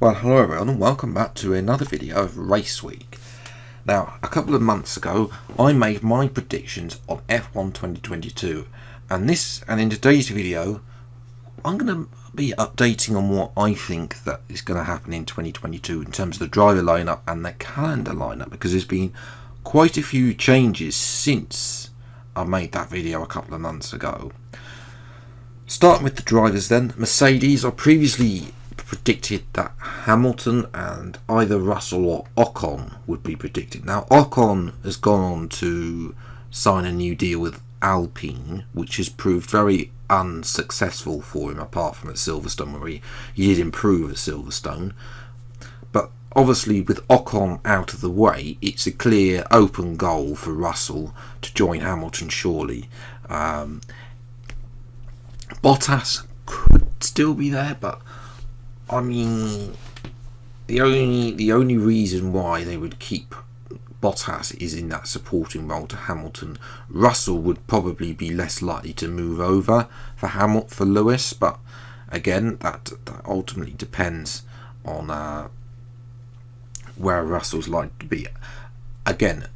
Well, hello everyone and welcome back to another video of Race Week. Now, a couple of months ago, I made my predictions on F1 2022, and in today's video, I'm going to be updating on what I think that is going to happen in 2022 in terms of the driver lineup and the calendar lineup, because there's been quite a few changes since I made that video a couple of months ago. Starting with the drivers then, Mercedes, I previously predicted that Hamilton and either Russell or Ocon would be predicted. Now Ocon has gone on to sign a new deal with Alpine, which has proved very unsuccessful for him apart from at Silverstone, where he did improve at Silverstone. But obviously with Ocon out of the way, it's a clear open goal for Russell to join Hamilton surely. Bottas could still be there, but I mean, the only reason why they would keep Bottas is in that supporting role to Hamilton. Russell would probably be less likely to move over for Lewis, but again, that ultimately depends on where Russell's like to be. Again,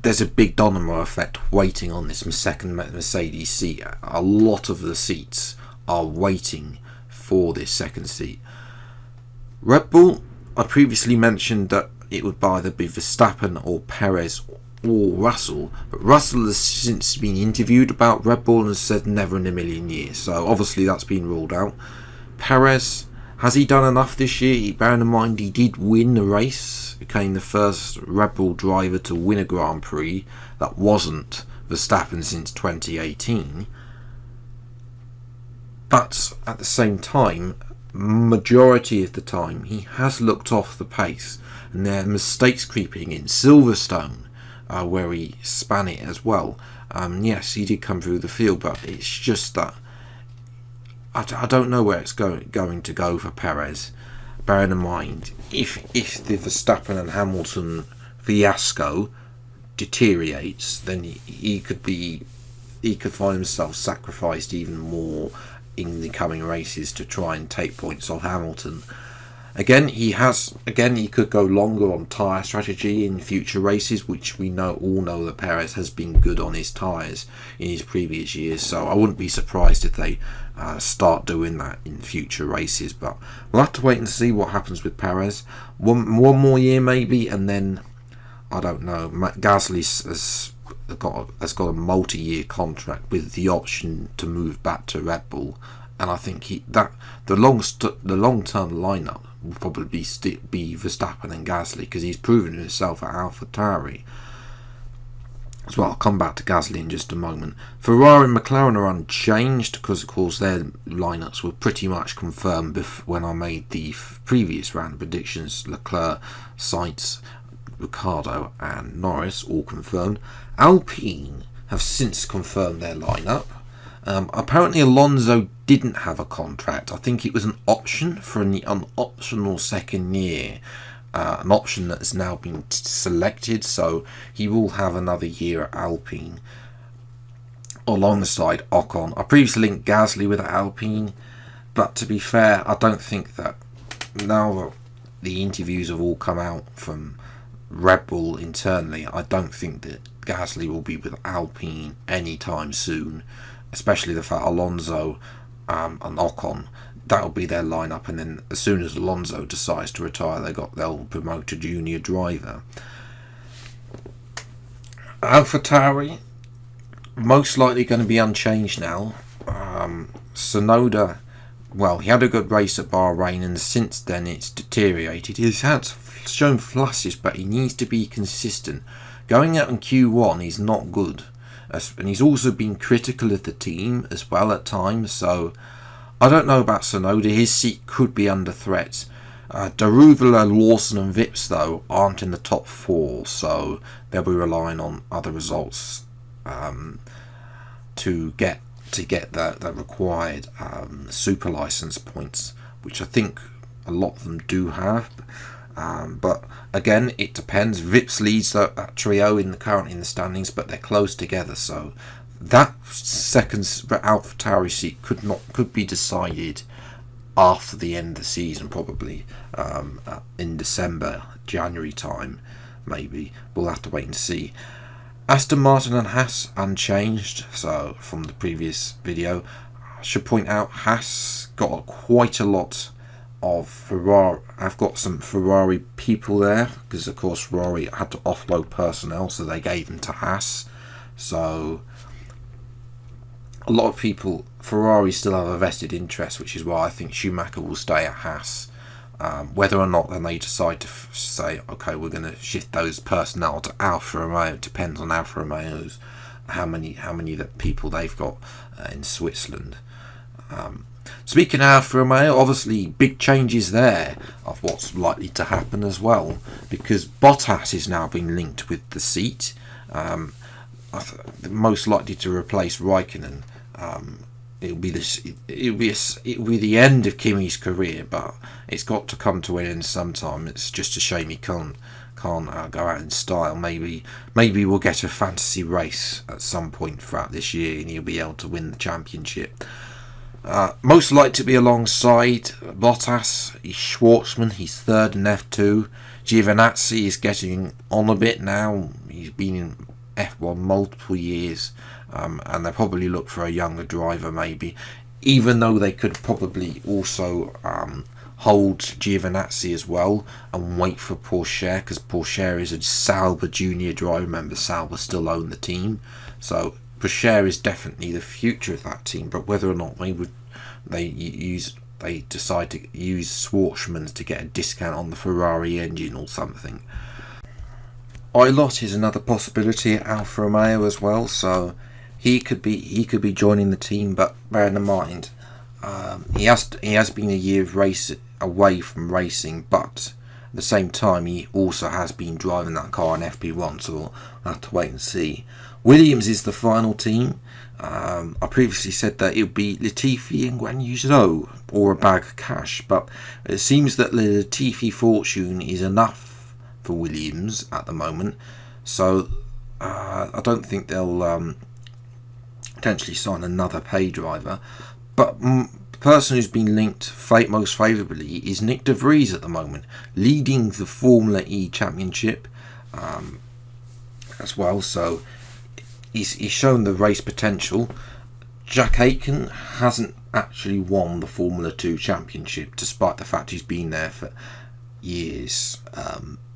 there's a big domino effect waiting on this second Mercedes seat. A lot of the seats are waiting for this second seat. Red Bull, I previously mentioned that it would either be Verstappen or Perez or Russell, but Russell has since been interviewed about Red Bull and has said never in a million years, so obviously that's been ruled out. Perez, has he done enough this year? Bearing in mind he did win the race, became the first Red Bull driver to win a Grand Prix that wasn't Verstappen since 2018, but at the same time, majority of the time he has looked off the pace, and there are mistakes creeping in. Silverstone, where he span it as well. Yes, he did come through the field, but it's just that I don't know where it's going to go for Perez. Bearing in mind, if the Verstappen and Hamilton fiasco deteriorates, then he could find himself sacrificed even more in the coming races to try and take points off Hamilton. Again, he could go longer on tyre strategy in future races, which we all know that Perez has been good on his tyres in his previous years, so I wouldn't be surprised if they start doing that in future races, but we'll have to wait and see what happens with Perez. One more year maybe, and then I don't know. Gasly has got a multi-year contract with the option to move back to Red Bull, and I think the long-term lineup will probably be Verstappen and Gasly, because he's proven himself at AlphaTauri as well. I'll come back to Gasly in just a moment. Ferrari and McLaren are unchanged because of course their lineups were pretty much confirmed when I made the previous round of predictions. Leclerc, Sainz, Ricciardo and Norris all confirmed. Alpine have since confirmed their lineup. Apparently Alonso didn't have a contract. I think it was an option for an optional second year, an option that has now been selected, so he will have another year at Alpine alongside Ocon. I previously linked Gasly with Alpine, but to be fair, I don't think that now that the interviews have all come out from Red Bull internally, I don't think that Gasly will be with Alpine anytime soon, especially the fact Alonso and Ocon, that'll be their lineup, and then as soon as Alonso decides to retire, they'll promote a junior driver. AlphaTauri most likely going to be unchanged now. Tsunoda, well, he had a good race at Bahrain, and since then it's deteriorated. He's shown flashes, but he needs to be consistent. Going out in Q1 is not good, and he's also been critical of the team as well at times, so I don't know about Tsunoda. His seat could be under threat. Daruvala, Lawson and Vips though aren't in the top 4, so they'll be relying on other results to get the required super license points, which I think a lot of them do have. But again, it depends. Vips leads that trio currently in the standings, but they're close together, so that second AlphaTauri seat could be decided after the end of the season, probably in December, January time, maybe. We'll have to wait and see. Aston Martin and Haas unchanged, so from the previous video. I should point out Haas got quite a lot of Ferrari. I've got some Ferrari people there because of course Ferrari had to offload personnel, so they gave them to Haas. So a lot of people, Ferrari still have a vested interest, which is why I think Schumacher will stay at Haas. Whether or not then they decide to say, okay, we're going to shift those personnel to Alfa Romeo, depends on Alfa Romeo's how many that people they've got in Switzerland. Speaking of Alfa Romeo, obviously big changes there of what's likely to happen as well, because Bottas is now being linked with the seat, most likely to replace Raikkonen. It'll be the end of Kimi's career, but it's got to come to an end sometime. It's just a shame he can't go out in style. Maybe we'll get a fantasy race at some point throughout this year, and he'll be able to win the championship. Most likely to be alongside Bottas is Schwartzman. He's third in F2. Giovinazzi is getting on a bit now. He's been in F1 multiple years, and they probably look for a younger driver maybe, even though they could probably also hold Giovinazzi as well and wait for Pourchaire, because Pourchaire is a Sauber junior driver. Remember, Sauber still own the team, so Pourchaire is definitely the future of that team. But whether or not they decide to use Schwartzman to get a discount on the Ferrari engine or something. Ilott is another possibility at Alfa Romeo as well, so he could be joining the team. But bearing in mind, he has been a year of race away from racing, but at the same time he also has been driving that car in FP1, so we'll have to wait and see. Williams is the final team. I previously said that it would be Latifi and Guan Yu Zhou or a bag of cash, but it seems that the Latifi fortune is enough for Williams at the moment, so I don't think they'll potentially sign another pay driver. But the person who's been linked most favourably is Nick De Vries at the moment, leading the Formula E Championship as well, so he's shown the race potential. Jack Aitken hasn't actually won the Formula 2 Championship, despite the fact he's been there for years.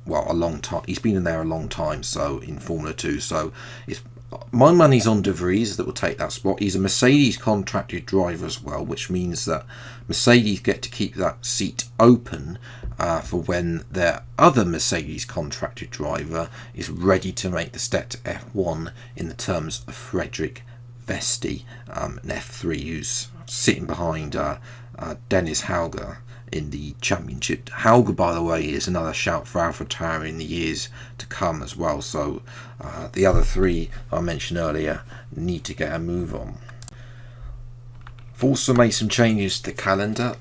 A long time. He's been in there a long time, so in Formula 2. So my money's on De Vries that will take that spot. He's a Mercedes contracted driver as well, which means that Mercedes get to keep that seat open for when their other Mercedes contracted driver is ready to make the step to F1, in the terms of Frederick Vesti, an F3 who's sitting behind Dennis Hauger in the championship. Hauger, by the way, is another shout for AlphaTauri in the years to come as well, so the other three I mentioned earlier need to get a move on. I've also made some changes to the calendar.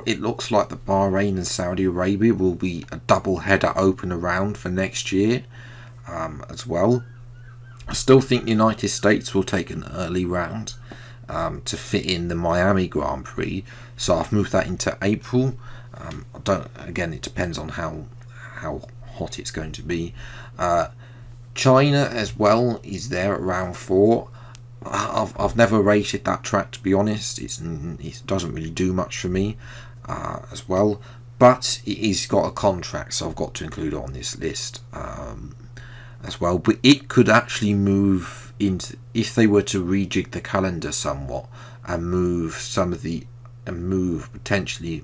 It looks like the Bahrain and Saudi Arabia will be a double header opener round for next year as well. I still think the United States will take an early round to fit in the Miami Grand Prix, so I've moved that into April. Again, it depends on how hot it's going to be. China as well is there at round 4. I've never rated that track, to be honest. It doesn't really do much for me as well, but it's got a contract, so I've got to include it on this list as well. But it could actually move into, if they were to rejig the calendar somewhat and move potentially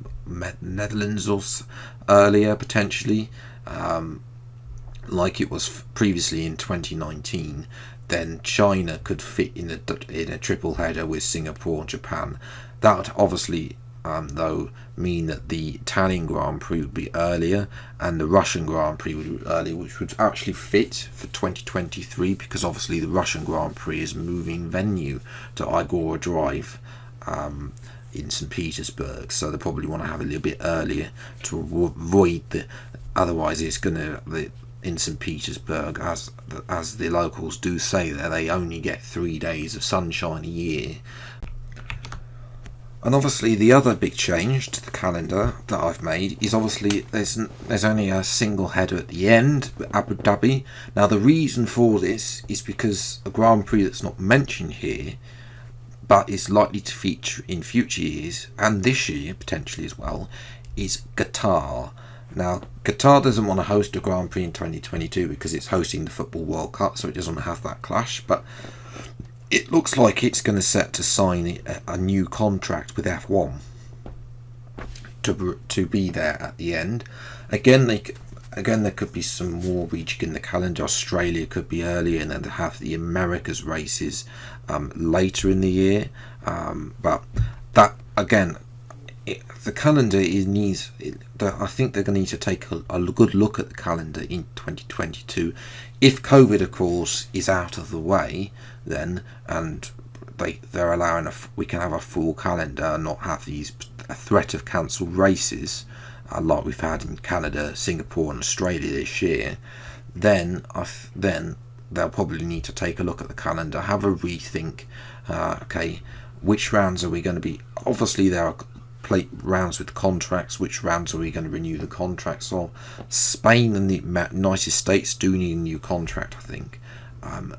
Netherlands or earlier, potentially like it was previously in 2019, then China could fit in a triple header with Singapore and Japan. That would obviously though mean that the Italian Grand Prix would be earlier and the Russian Grand Prix would be earlier, which would actually fit for 2023, because obviously the Russian Grand Prix is moving venue to Igora Drive in St. Petersburg, so they probably want to have a little bit earlier to avoid otherwise it's going to, in St. Petersburg, as the locals do say there, they only get 3 days of sunshine a year. And obviously the other big change to the calendar that I've made is obviously there's only a single header at the end, Abu Dhabi. Now the reason for this is because a Grand Prix that's not mentioned here, but is likely to feature in future years, and this year potentially as well, is Qatar. Now, Qatar doesn't want to host a Grand Prix in 2022 because it's hosting the Football World Cup, so it doesn't have that clash, but it looks like it's going to set to sign a new contract with F1 to be there at the end. Again, there could be some more reaching in the calendar. Australia could be earlier, and then they have the Americas races later in the year. But that again, the calendar I think they're going to need to take a good look at the calendar in 2022. If COVID, of course, is out of the way, then and they're allowing we can have a full calendar and not have a threat of cancelled races like we've had in Canada, Singapore, and Australia this year. Then they'll probably need to take a look at the calendar, have a rethink. Okay, which rounds are we going to be? Obviously, there are rounds with contracts. Which rounds are we going to renew the contracts of? Spain and the United States do need a new contract, I think,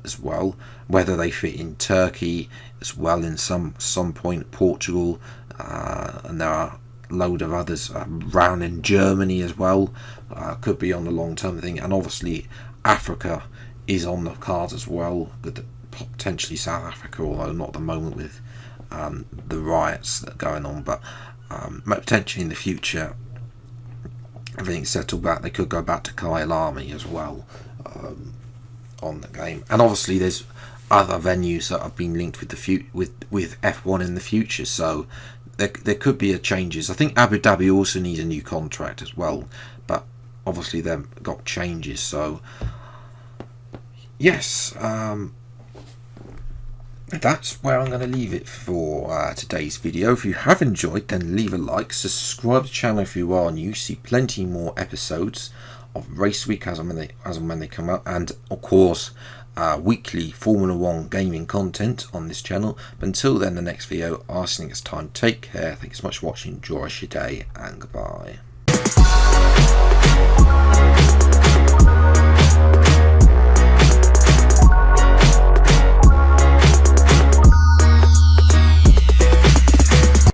as well. Whether they fit in Turkey as well in some point, Portugal, and there are a load of others around in Germany as well. Could be on the long term thing, and obviously Africa is on the cards as well, with potentially South Africa, although not at the moment with the riots that are going on, but potentially in the future, everything's settled back. They could go back to Kyalami as well on the game. And obviously, there's other venues that have been linked with F1 in the future. So there could be changes. I think Abu Dhabi also needs a new contract as well, but obviously they've got changes. So yes. That's where I'm going to leave it for today's video. If you have enjoyed, then leave a like, subscribe to the channel if you are new. See plenty more episodes of Race Week as and when they come out, and of course weekly Formula 1 gaming content on this channel. But until then, the next video, I think it's time. Take care. Thank you so much for watching. Enjoy your day, and goodbye.